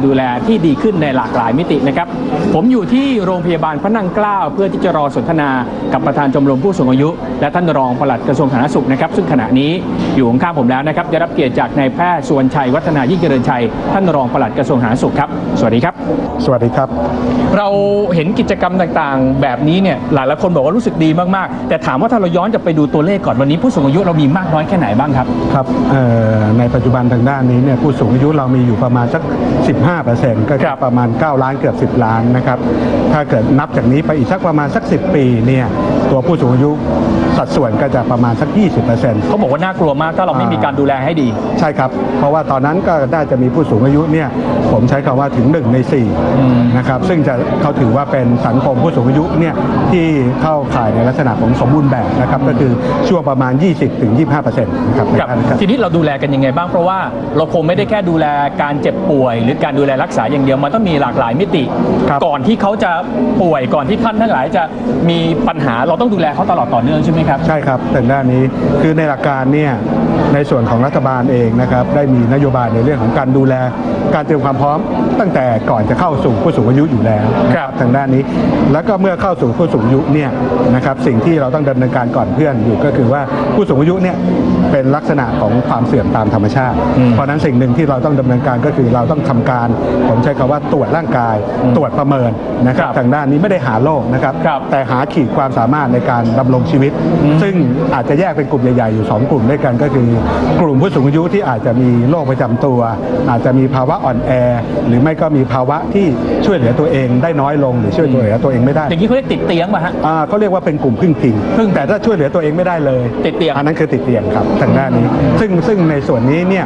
ดูแลที่ดีขึ้นในหลากหลายมิตินะครับผมอยู่ที่โรงพยาบาลพระนั่งเกล้าเพื่อที่จะรอสนทนากับประธานชมรมผู้สูงอายุและท่านรองปลัดกระทรวงสาธารณสุขนะครับซึ่งขณะนี้อยู่ข้างผมแล้วนะครับได้รับเกียรติจากนายแพทย์สุวรรณชัยวัฒนายิ่งเจริญชัยท่านรองปลัดกระทรวงสาธารณสุขครับสวัสดีครับสวัสดีครับเราเห็นกิจกรรมต่างๆแบบนี้เนี่ยหลายคนบอกว่ารู้สึกดีมากๆแต่ถามว่าถ้าเราย้อนจะไปดูตัวเลขก่อนวันนี้ผู้สูงอายุเรามีมากน้อยแค่ไหนบ้างครับครับในปัจจุบันทางด้านนี้เนี่ยผู้สูงอายุเรามีอยู่ประมาณสัก 15% ก็ประมาณ9ล้านเกือบ10ล้านนะครับถ้าเกิดนับจากนี้ไปอีกสักประมาณสัก10ปีเนี่ยตัวผู้สูงอายุสัดส่วนก็จะประมาณสัก 20%เขาบอกว่าน่ากลัวมากถ้าเราไม่มีการดูแลให้ดีใช่ครับเพราะว่าตอนนั้นก็น่าจะมีผู้สูงอายุเนี่ยผมใช้คำว่าถึง1 ใน 4นะครับซึ่งเขาถือว่าเป็นสังคมผู้สูงอายุเนี่ยที่เข้าข่ายในลักษณะของสมบูรณ์แบบนะครับก็คือช่วงประมาณ 20-25% นะครับทีนี้เราดูแลกันยังไงบ้างเพราะว่าเราคงไม่ได้แค่ดูแลการเจ็บป่วยหรือการดูแลรักษาอย่างเดียวมันต้องมีหลากหลายมิติก่อนที่เขาจะป่วยก่อนที่ท่านทั้งหลายจะมีปัญหาเราต้องดูแลเขาตลอดต่อเนื่องใช่ไหมครับใช่ครับแต่ด้านนี้คือในหลักการเนี่ยในส่วนของรัฐบาลเองนะครับได้มีนโยบายในเรื่องของการดูแลการเตรียมความพร้อมตั้งแต่ก่อนจะเข้าสู่ผู้สูงอายุอยู่แล้วทางด้านนี้แล้วก็เมื่อเข้าสู่ผู้สูงอายุเนี่ยนะครับสิ่งที่เราต้องดำเนินการก่อนเพื่อนอยู่ก็คือว่าผู้สูงอายุเนี่ยเป็นลักษณะของความเสื่อมตามธรรมชาติเพราะนั้นสิ่งหนึ่งที่เราต้องดำเนินการก็คือเราต้องทำการผมใช้คำว่าตรวจร่างกายตรวจประเมินนะครับทางด้านนี้ไม่ได้หาโรคนะครับแต่หาขีดความสามารถในการดำรงชีวิตซึ่งอาจจะแยกเป็นกลุ่มใหญ่ๆอยู่2กลุ่มด้วยกันก็คือกลุ่มผู้สูงอายุที่อาจจะมีโรคประจำตัวอาจจะมีภาวะอ่อนแอหรือไม่ก็มีภาวะที่ช่วยเหลือตัวเองได้น้อยลงหรือช่วยเหลือตัวเองไม่ได้อย่างนี้เขาเรียกติดเตียงป่ะฮะเขาเรียกว่าเป็นกลุ่มพึ่งพิงแต่ถ้าช่วยเหลือตัวเองไม่ได้เลยติดเตียงอันนั้นคือติดเตียงครับทางด้านนี้ซึ่งในส่วนนี้เนี่ย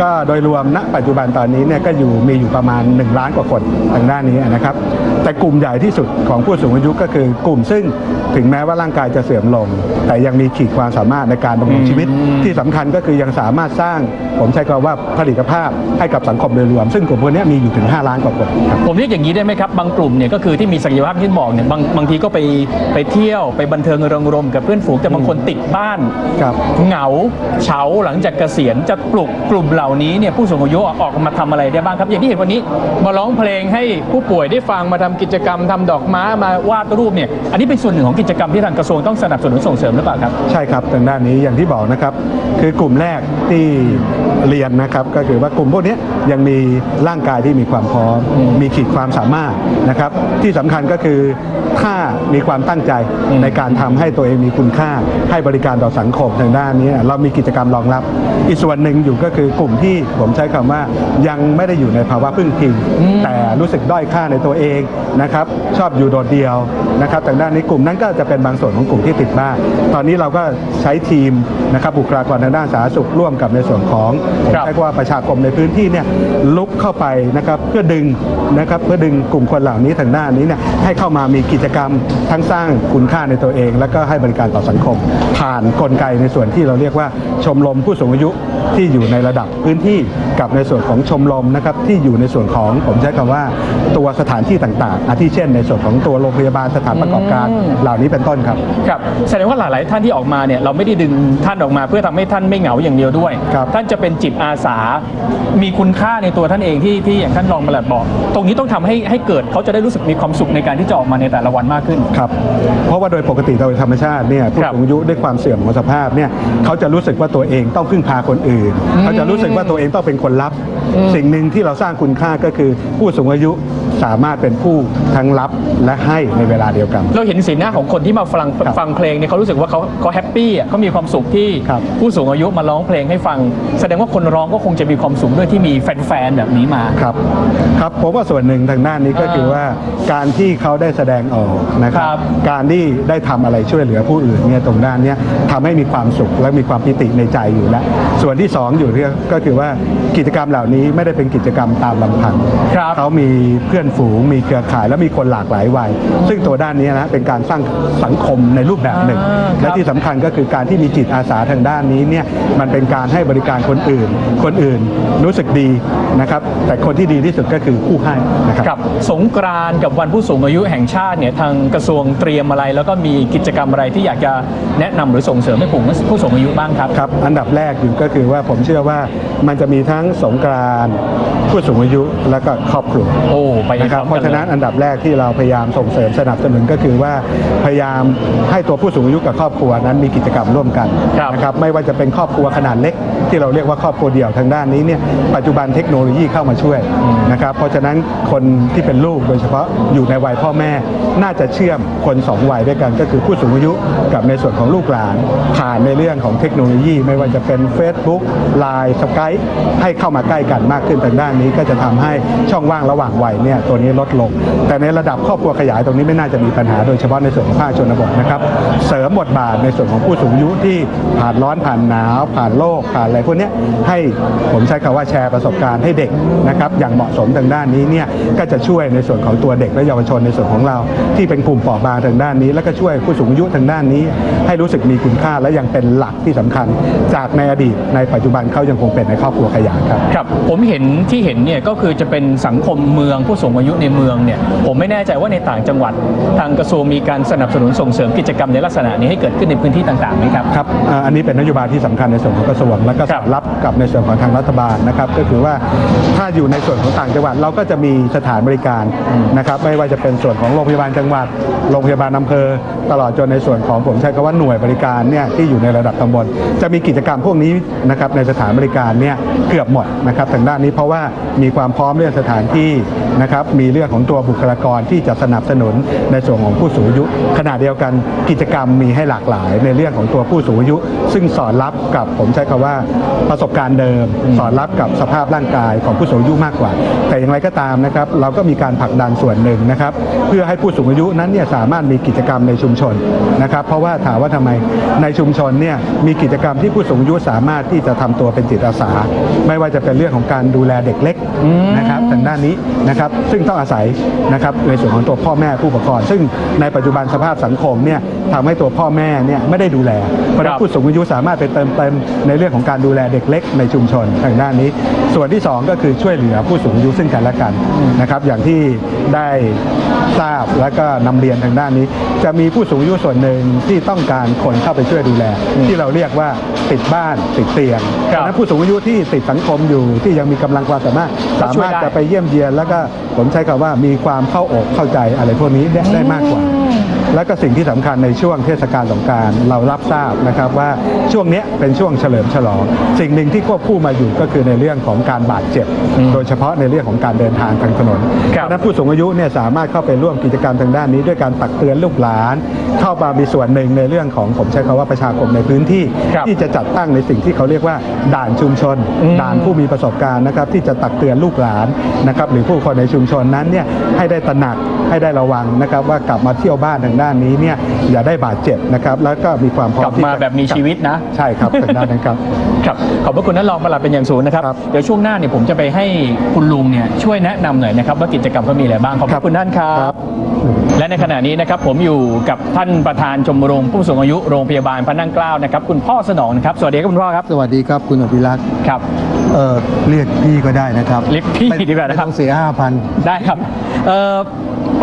ก็โดยรวมณปัจจุบันตอนนี้เนี่ยก็มีอยู่ประมาณ1ล้านกว่าคนทางด้านนี้นะครับแต่กลุ่มใหญ่ที่สุดของผู้สูงอายุก็คือกลุ่มซึ่งถึงแม้ว่าร่างกายจะเสื่อมลงแต่ยังมีขีดความสามารถในการดำรงชีวิตที่สำคัญก็คือยังสามารถสร้างผมใช้คำว่าผลิตภาพให้กับสังคมโดยรวมซึ่งกลุ่มพวกนี้มีอยู่ถึง5ล้านกว่าคนผมเรียกอย่างนี้ได้ไหมครับบางกลุ่มเนี่ยก็คือที่มีศักยภาพที่บอกเนี่ยบางทีก็ไปเที่ยวไปบันเทิงเริงรมกับเพื่อนฝูงแต่บางคนติดบ้านเหงาเฉาหลังจากเกษียณจะปลุกกลุ่มเหล่านี้เนี่ยผู้สูงอายุออกมาทำอะไรได้บ้างครับอย่างที่เห็นวันนี้มาร้องเพลงให้ผู้ป่วยได้ฟังมาทำกิจกรรมทำดอกไม้มาวาดรูปเนี่ยอันนี้เป็นส่วนหนึ่งของกิจกรรมที่ทางกระทรวงต้องสนับสนุนส่งเสริมหรือเปล่าครับใช่ครับทางด้านนี้อย่างที่บอกนะครับคือกลุ่มแรกที่เรียนนะครับก็คือว่ากลุ่มพวกนี้ยังมีร่างกายที่มีความพร้อมมีขีดความสามารถนะครับที่สำคัญก็คือถ้ามีความตั้งใจในการทำให้ตัวเองมีคุณค่าให้บริการต่อสังคมทางด้านนี้เรามีกิจกรรมรองรับอีกส่วนหนึ่งอยู่ก็คือกลุ่มที่ผมใช้คำว่ายังไม่ได้อยู่ในภาวะพึ่งพิงแต่รู้สึกด้อยค่าในตัวเองนะครับชอบอยู่โดดเดี่ยวนะครับทางด้านนี้กลุ่มนั้นก็จะเป็นบางส่วนของกลุ่มที่ติดบ้านตอนนี้เราก็ใช้ทีมนะครับบุคลากรทางด้านสาธารณสุขร่วมกับในส่วนของเรียกว่าประชาคมในพื้นที่เนี่ยลุกเข้าไปนะครับเพื่อดึงกลุ่มคนเหล่านี้ทางด้านนี้เนี่ยให้เข้ามามีกิจกรรมทั้งสร้างคุณค่าในตัวเองแล้วก็ให้บริการต่อสังคมผ่านกลไกในส่วนที่เราเรียกว่าชมรมผู้สูงอายุที่อยู่ในระดับพื้นที่กับในส่วนของชมรมนะครับที่อยู่ในส่วนของผมใช้คำว่าตัวสถานที่ต่างๆอาทิเช่นในส่วนของตัวโรงพยาบาลสถานประกอบการเหล่านี้เป็นต้นครับครับแสดงว่าหลายๆท่านที่ออกมาเนี่ยเราไม่ได้ดึงท่านออกมาเพื่อทำให้ท่านไม่เหงาอย่างเดียวด้วยท่านจะเป็นจิตอาสามีคุณค่าในตัวท่านเองที่อย่างท่านรองปลัดบอกตรงนี้ต้องทำให้เกิดเขาจะได้รู้สึกมีความสุขในการที่จะออกมาในแต่ละวันมากขึ้นครับเพราะว่าโดยปกติโดยธรรมชาติเนี่ยผู้สูงอายุด้วยความเสื่อมของสภาพเนี่ยเขาจะรู้สึกว่าตัวเองต้องพึ่งพาคนอื่นเขาจะรู้สึกว่าตัวเองต้องเป็นคนรับสิ่งหนึ่งที่เราสร้างคุณค่าก็คือผู้สูงอายุสามารถเป็นผู้ทั้งรับและให้ในเวลาเดียวกันเราเห็นสีหน้าของคนที่มาฟังเพลงเนี่ยเขารู้สึกว่าเขาแฮปปี้เขามีความสุขที่ผู้สูงอายุมาร้องเพลงให้ฟังแสดงว่าคนร้องก็คงจะมีความสุขด้วยที่มีแฟนๆแบบนี้มาครับผมว่าส่วนหนึ่งทางด้านนี้ก็คือว่าการที่เขาได้แสดงออกนะครับการที่ได้ทำอะไรช่วยเหลือผู้อื่นเนี่ยตรงด้านนี้ทำให้มีความสุขและมีความปิติในใจอยู่แล้วส่วนที่2อยู่ก็คือว่ากิจกรรมเหล่านี้ไม่ได้เป็นกิจกรรมตามลำพังเขามีเพื่อน ฝูงมีเครือข่ายและมีคนหลากหลายวัยซึ่งตัวด้านนี้นะเป็นการสร้างสังคมในรูปแบบหนึ่งและที่สำคัญก็คือการที่มีจิตอาสาทางด้านนี้เนี่ยมันเป็นการให้บริการคนอื่นรู้สึกดีนะครับแต่คนที่ดีที่สุดก็คือผู้ให้นะครับกับสงกรานต์กับวันผู้สูงอายุแห่งชาติเนี่ยทางกระทรวงเตรียมอะไรแล้วก็มีกิจกรรมอะไรที่อยากจะแนะนำหรือส่งเสริมให้ผู้สูงอายุบ้างครับครับอันดับแรกอยู่ก็คือว่าผมเชื่อว่ามันจะมีทั้งสงกรานต์ผู้สูงอายุแล้วก็ครอบครัวไปนะครับเพราะฉะนั้นอันดับแรกที่เราพยายามส่งเสริมสนับสนุนก็คือว่าพยายามให้ตัวผู้สูงอายุกับครอบครัวนั้นมีกิจกรรมร่วมกันนะครับไม่ว่าจะเป็นครอบครัวขนาดเล็กที่เราเรียกว่าครอบครัวเดี่ยวทางด้านนี้เนี่ยปัจจุบันเทคโนโลยีเข้ามาช่วยนะครับเพราะฉะนั้นคนที่เป็นลูกโดยเฉพาะอยู่ในวัยพ่อแม่น่าจะเชื่อมคน2วัยด้วยกันก็คือผู้สูงอายุกับในส่วนของลูกหลานผ่านในเรื่องของเทคโนโลยีไม่ว่าจะเป็น Facebook Line Skype ให้เข้ามาใกล้กันมากขึ้นทางด้านนี้ก็จะทำให้ช่องว่างระหว่างวัยเนี่ยตัวนี้ลดลงแต่ในระดับครอบครัวขยายตรงนี้ไม่น่าจะมีปัญหาโดยเฉพาะในส่วนของภาคชนบทนะครับเสริมบทบาทในส่วนของผู้สูงอายุที่ผ่านร้อนผ่านหนาวผ่านโรคผ่านอะไรพวกนี้ให้ผมใช้คำว่าแชร์ประสบการณ์ให้เด็กนะครับอย่างเหมาะสมทางด้านนี้เนี่ยก็จะช่วยในส่วนของตัวเด็กและเยาวชนในส่วนของเราที่เป็นกลุ่มเปราะบางทางด้านนี้แล้วก็ช่วยผู้สูงอายุทางด้านนี้ให้รู้สึกมีคุณค่าและยังเป็นหลักที่สำคัญจากในอดีตในปัจจุบันเขายังคงเป็นในครอบครัวขยายครับครับผมเห็นเนี่ยก็คือจะเป็นสังคมเมืองผู้สูงอายุในเมืองเนี่ยผมไม่แน่ใจว่าในต่างจังหวัดทางกระทรวงมีการสนับสนุนส่งเสริมกิจกรรมในลักษณะนี้ให้เกิดขึ้นในพื้นที่ต่างๆไหมครับครับอันนี้เป็นนโยบายที่สำคัญในส่วนของกระทรวงและก็สอดรับกับในส่วนของทางรัฐบาลนะครับก็คือว่าถ้าอยู่ในส่วนของต่างจังหวัดเราก็จะมีสถานบริการนะครับไม่ว่าจะเป็นส่วนของโรงพยาบาลจังหวัดโรงพยาบาลอำเภอตลอดจนในส่วนของผมใช้คำว่าหน่วยบริการเนี่ยที่อยู่ในระดับตำบลจะมีกิจกรรมพวกนี้นะครับในสถานบริการเนี่ยเกือบหมดนะครับทางด้านนี้เพราะว่ามีความพร้อมเรื่องสถานที่นะครับมีเรื่องของตัวบุคลากรที่จะสนับสนุนในส่วนของผู้สูงอายุขณะเดียวกันกิจกรรมมีให้หลากหลายในเรื่องของตัวผู้สูงอายุซึ่งสอดรับกับผมใช้คำว่าประสบการณ์เดิมสอดรับกับสภาพร่างกายของผู้สูงอายุมากกว่าแต่อย่างไรก็ตามนะครับเราก็มีการผลักดันส่วนหนึ่งนะครับเพื่อให้ผู้สูงอายุนั้นเนี่ยสามารถมีกิจกรรมในชุมชนนะครับเพราะว่าถามว่าทำไมในชุมชนเนี่ยมีกิจกรรมที่ผู้สูงอายุสามารถที่จะทำตัวเป็นจิตอาสาไม่ว่าจะเป็นเรื่องของการดูแลเด็กเล็กนะครับทางด้านนี้นะครับซึ่งต้องอาศัยนะครับในส่วนของตัวพ่อแม่ผู้ปกครองซึ่งในปัจจุบันสภาพสังคมเนี่ยทำให้ตัวพ่อแม่เนี่ยไม่ได้ดูแลเพราะฉะนั้นผู้สูงอายุสามารถไปเติมเต็มในเรื่องของการดูแลเด็กเล็กในชุมชนทางด้านนี้ส่วนที่2ก็คือช่วยเหลือผู้สูงอายุซึ่งกันและกันนะครับอย่างที่ได้ทราบและก็นำเรียนทางด้านนี้จะมีผู้สูงอายุส่วนหนึ่งที่ต้องการคนเข้าไปช่วยดูแลที่เราเรียกว่าติดบ้านติดเตียงดังนั้นผู้สูงอายุที่ติดสังคมอยู่ที่ยังมีกำลังความสามารถจะไปเยี่ยมเยียนแล้วก็ผมใช้คำว่ามีความเข้าอกเข้าใจอะไรพวกนี้ได้มากกว่าและก็สิ่งที่สำคัญในช่วงเทศกาลสงกรานต์เรารับทราบนะครับว่าช่วงนี้เป็นช่วงเฉลิมฉลองสิ่งหนึ่งที่ควบคู่มาอยู่ก็คือในเรื่องของการบาดเจ็บโดยเฉพาะในเรื่องของการเดินทางทางถนนดังนั้นผู้สูงอายุเนี่ยสามารถเข้าไปร่วมกิจกรรมทางด้านนี้ด้วยการตักเตือนลูกหลานเข้ามามีส่วนหนึ่งในเรื่องของผมใช้คำว่าประชาคมในพื้นที่ที่จะจัดตั้งในสิ่งที่เขาเรียกว่าด่านชุมชนด่านผู้มีประสบการณ์นะครับที่จะตักเตือนลูกหลานนะครับหรือผู้คนในชุมชนนั้นเนี่ยให้ได้ตระหนักให้ได้ระวังนะครับว่ากลับมาเที่ยวบ้านทางด้านนี้เนี่ยอย่าได้บาดเจ็บนะครับแล้วก็มีความพร้อมกลับมาแบบมีชีวิตนะใช่ครับทางด้านนั้นครับครับขอบพระคุณท่านรองปลัดเป็นอย่างสูงนะครับเดี๋ยวช่วงหน้าเนี่ยผมจะไปให้คุณลุงเนี่ยช่วยแนะนำหน่อยนะครับว่ากิจกรรมเขามีอะไรบ้างขอบพระคุณท่านครับและในขณะนี้นะครับผมอยู่กับท่านประธานชมรมผู้สูงอายุโรงพยาบาลพระนั่งเกล้านะครับคุณพ่อสนองนะครับสวัสดีครับคุณพ่อครับสวัสดีครับคุณอภิรักษ์ครับเรียกพี่ก็ได้นะครับเรียกพี่ดีกว่านะครับต้องเสีย 5,000 ได้ครับ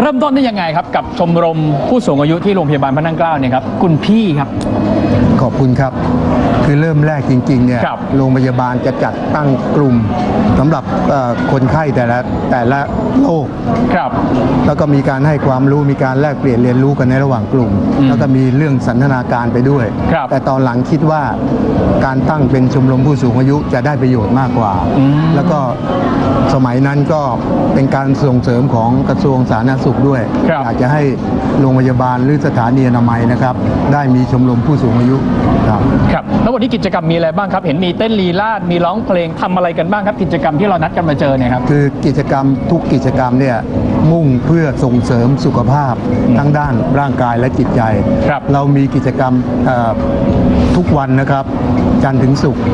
เริ่มต้นได้ยังไงครับกับชมรมผู้สูงอายุที่โรงพยาบาลพระนั่งเกล้าเนี่ยครับคุณพี่ครับขอบคุณครับคือเริ่มแรกจริงๆเนี่ยโรงพยาบาลจะจัดตั้งกลุ่มสำหรับคนไข้แต่ละโรคครับแล้วก็มีการให้ความรู้มีการแลกเปลี่ยนเรียนรู้กันในระหว่างกลุ่มแล้วก็มีเรื่องสันทนาการไปด้วยแต่ตอนหลังคิดว่าการตั้งเป็นชมรมผู้สูงอายุจะได้ประโยชน์มากกว่าแล้วก็สมัยนั้นก็เป็นการส่งเสริมของกระทรวงสาธารณสุขด้วยอยากจะให้โรงพยาบาลหรือสถานีอนามัยนะครับได้มีชมรมผู้สูงอายุครับแล้ววันนี้กิจกรรมมีอะไรบ้างครับเห็นมีเต้นลีลาดมีร้องเพลงทำอะไรกันบ้างครับกิจกรรมที่เรานัดกันมาเจอเนี่ยครับคือกิจกรรมทุกกิจกรรมเนี่ยมุ่งเพื่อส่งเสริมสุขภาพทั้งด้านร่างกายและจิตใจเรามีกิจกรรมทุกวันนะครับจันทร์ถึงศุกร์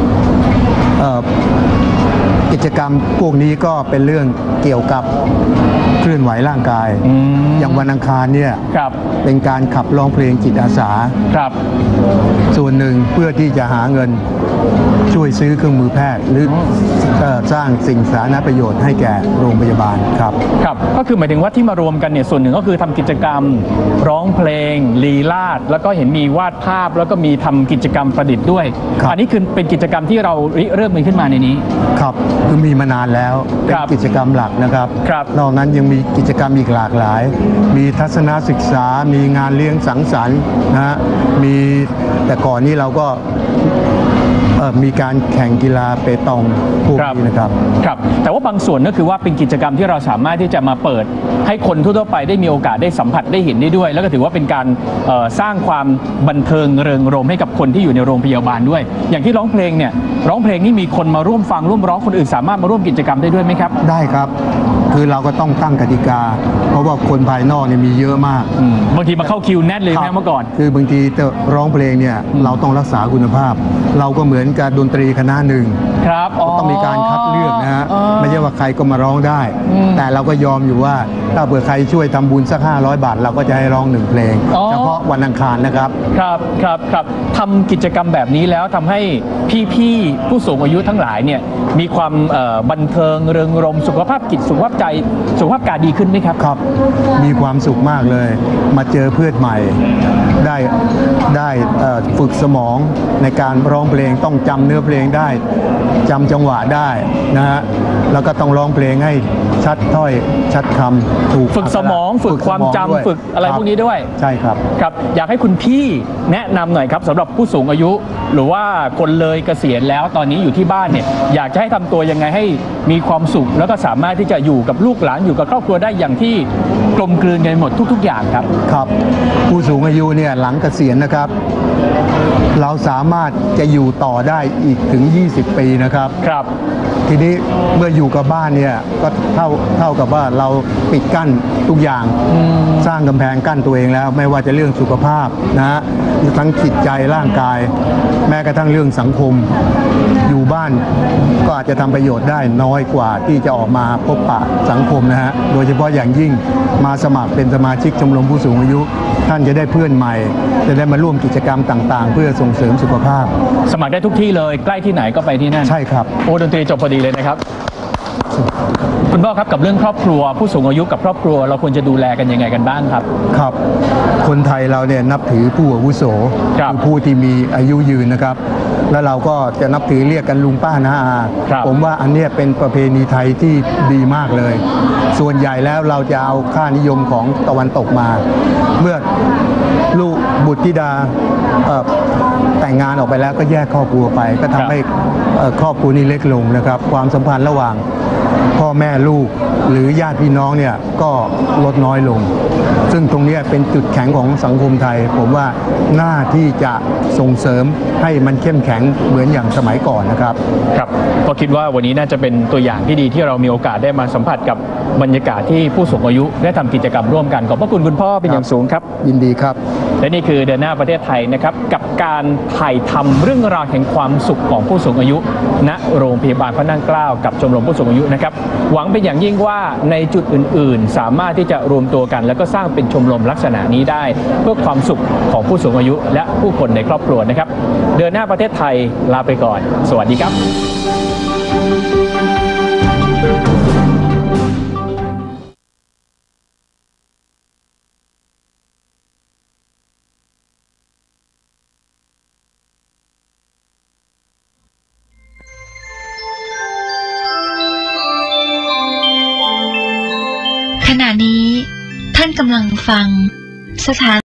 กิจกรรมพวกนี้ก็เป็นเรื่องเกี่ยวกับเคลื่อนไหวร่างกายอย่างวันอังคารเนี่ยเป็นการขับร้องเพลงจิตอาสาส่วนหนึ่งเพื่อที่จะหาเงินช่วยซื้อเครื่องมือแพทย์หรือสร้างสิ่งสาธารณประโยชน์ให้แก่โรงพยาบาลครับก็คือหมายถึงว่าที่มารวมกันเนี่ยส่วนหนึ่งก็คือทำกิจกรรมร้องเพลงลีลาศแล้วก็เห็นมีวาดภาพแล้วก็มีทำกิจกรรมประดิษฐ์ด้วยอันนี้คือเป็นกิจกรรมที่เราเริ่มขึ้นมาในนี้ครับคือมีมานานแล้วเป็นกิจกรรมหลักนะครับนอกนั้นยังมีกิจกรรมอีกหลากหลายมีทัศนศึกษามีงานเลี้ยงสังสรรค์นะฮะมีแต่ก่อนนี้เราก็มีการแข่งกีฬาเปตองพวกนี้นะครับแต่ว่าบางส่วนก็คือว่าเป็นกิจกรรมที่เราสามารถที่จะมาเปิดให้คนทั่วไปได้มีโอกาสได้สัมผัสได้เห็นได้ด้วยแล้วก็ถือว่าเป็นการสร้างความบันเทิงเริงรมย์ให้กับคนที่อยู่ในโรงพยาบาลด้วยอย่างที่ร้องเพลงเนี่ยร้องเพลงนี่มีคนมาร่วมฟังร่วมร้องคนอื่นสามารถมาร่วมกิจกรรมได้ด้วยไหมครับได้ครับคือเราก็ต้องตั้งกติกาเพราะว่าคนภายนอกเนี่ยมีเยอะมากบางทีมาเข้าคิวแน่นเลยนะเมื่อก่อนคือบางทีจะร้องเพลงเนี่ยเราต้องรักษาคุณภาพเราก็เหมือนกับดนตรีคณะหนึ่งต้องมีการคัดเลือกนะฮะไม่ใช่ว่าใครก็มาร้องได้แต่เราก็ยอมอยู่ว่าถ้าเผื่อใครช่วยทำบุญสัก500 บาทเราก็จะให้ร้อง1เพลงเฉพาะวันอังคารนะครับครับทำกิจกรรมแบบนี้แล้วทำให้พี่ผู้สูงอายุทั้งหลายเนี่ยมีความบันเทิงเริงรมย์สุขภาพจิตสุขภาพใจสุขภาพกายดีขึ้นไหมครับครับมีความสุขมากเลยมาเจอเพื่อนใหม่ได้ฝึกสมองในการร้องเพลงต้องจำเนื้อเพลงได้จำจังหวะได้นะฮะแล้วก็ต้องร้องเพลงให้ชัดถ้อยชัดคำถูกฝึกสมองฝึกความจำฝึกอะไรพวกนี้ด้วยใช่ครับอยากให้คุณพี่แนะนำหน่อยครับสำหรับผู้สูงอายุหรือว่าคนเลยเกษียณแล้วตอนนี้อยู่ที่บ้านเนี่ยอยากจะให้ทำตัวยังไงให้มีความสุขแล้วก็สามารถที่จะอยู่กับลูกหลานอยู่กับครอบครัวได้อย่างที่กลมกลืนกันหมดทุกๆอย่างครับผู้สูงอายุเนี่ยหลังเกษียณนะครับเราสามารถจะอยู่ต่อได้อีกถึง20 ปีนะครับทีนี้เมื่ออยู่กับบ้านเนี่ยก็เท่ากับว่าเราปิดกั้นทุกอย่างสร้างกำแพงกั้นตัวเองแล้วไม่ว่าจะเรื่องสุขภาพนะฮะทั้งจิตใจร่างกายแม้กระทั่งเรื่องสังคมอยู่บ้านก็อาจจะทำประโยชน์ได้น้อยกว่าที่จะออกมาพบปะสังคมนะฮะโดยเฉพาะอย่างยิ่งมาสมัครเป็นสมาชิกชมรมผู้สูงอายุท่านจะได้เพื่อนใหม่จะได้มาร่วมกิจกรรมต่างๆเพื่อส่งเสริมสุขภาพสมัครได้ทุกที่เลยใกล้ที่ไหนก็ไปที่นั่นใช่ครับโอ้ดนตรีจบพอดีเลยนะครับคุณพ่อครับกับเรื่องครอบครัวผู้สูงอายุกับครอบครัวเราควรจะดูแลกันยังไงกันบ้างครับคนไทยเราเนี่ยนับถือผู้อาวุโสคือผู้ที่มีอายุยืนนะครับแล้วเราก็จะนับถือเรียกกันลุงป้าน้าอาผมว่าอันนี้เป็นประเพณีไทยที่ดีมากเลยส่วนใหญ่แล้วเราจะเอาค่านิยมของตะวันตกมาเมื่อลูกบุตรธิดาแต่งงานออกไปแล้วก็แยกครอบครัวไปก็ทำให้ครอบครัวนี้เล็กลงนะครับความสัมพันธ์ระหว่างพ่อแม่ลูกหรือญาติพี่น้องเนี่ยก็ลดน้อยลงซึ่งตรงนี้เป็นจุดแข็งของสังคมไทยผมว่าหน้าที่จะส่งเสริมให้มันเข้มแข็งเหมือนอย่างสมัยก่อนนะครับก็คิดว่าวันนี้น่าจะเป็นตัวอย่างที่ดีที่เรามีโอกาสได้มาสัมผัสกับบรรยากาศที่ผู้สูงอายุได้ทำกิจกรรมร่วมกันขอบพระคุณคุณพ่อเป็นอย่างสูงครับยินดีครับและนี่คือเดินหน้าประเทศไทยนะครับกับการถ่ายทำเรื่องราวแห่งความสุขของผู้สูงอายุณโรงพยาบาลพระนั่งเกล้ากับชมรมผู้สูงอายุนะครับหวังเป็นอย่างยิ่งว่าในจุดอื่นๆสามารถที่จะรวมตัวกันแล้วก็สร้างเป็นชมรมลักษณะนี้ได้เพื่อความสุขของผู้สูงอายุและผู้คนในครอบครัวนะครับเดินหน้าประเทศไทยลาไปก่อนสวัสดีครับขณะนี้ท่านกำลังฟังสถาน